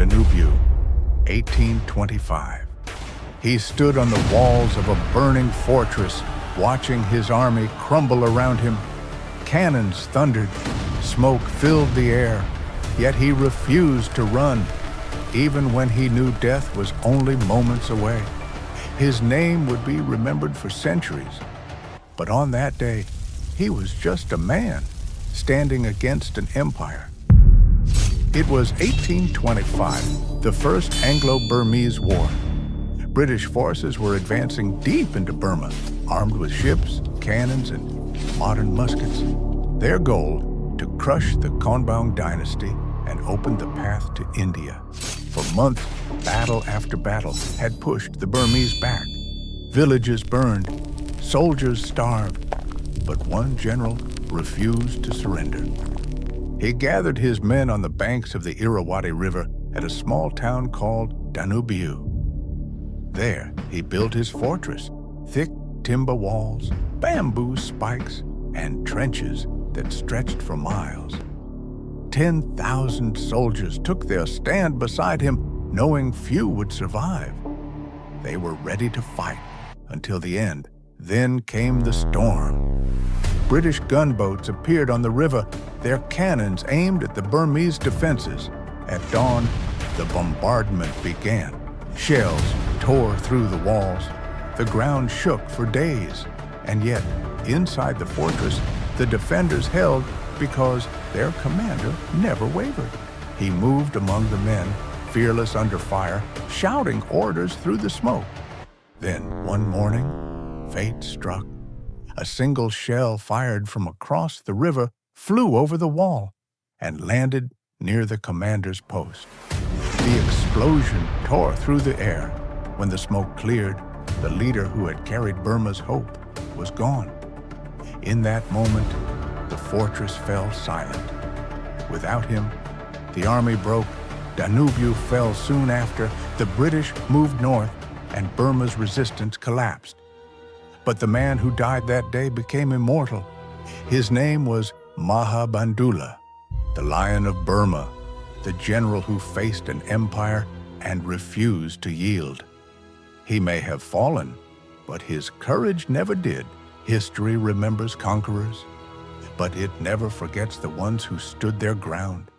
Danuphyu, 1825. He stood on the walls of a burning fortress, watching his army crumble around him. Cannons thundered, smoke filled the air, yet he refused to run, even when he knew death was only moments away. His name would be remembered for centuries, but on that day, he was just a man standing against an empire. It was 1825, the First Anglo-Burmese War. British forces were advancing deep into Burma, armed with ships, cannons, and modern muskets. Their goal, to crush the Konbaung dynasty and open the path to India. For months, battle after battle had pushed the Burmese back. Villages burned, soldiers starved, but one general refused to surrender. He gathered his men on the banks of the Irrawaddy River at a small town called Danuphyu. There, he built his fortress, thick timber walls, bamboo spikes, and trenches that stretched for miles. 10,000 soldiers took their stand beside him, knowing few would survive. They were ready to fight until the end. Then came the storm. British gunboats appeared on the river, their cannons aimed at the Burmese defenses. At dawn, the bombardment began. Shells tore through the walls. The ground shook for days. And yet, inside the fortress, the defenders held because their commander never wavered. He moved among the men, fearless under fire, shouting orders through the smoke. Then, one morning, fate struck. A single shell fired from across the river flew over the wall and landed near the commander's post. The explosion tore through the air. When the smoke cleared, the leader who had carried Burma's hope was gone. In that moment, the fortress fell silent. Without him, the army broke. Danuphyu fell soon after. The British moved north, and Burma's resistance collapsed. But the man who died that day became immortal. His name was Mahabandula, the Lion of Burma, the general who faced an empire and refused to yield. He may have fallen, but his courage never did. History remembers conquerors, but it never forgets the ones who stood their ground.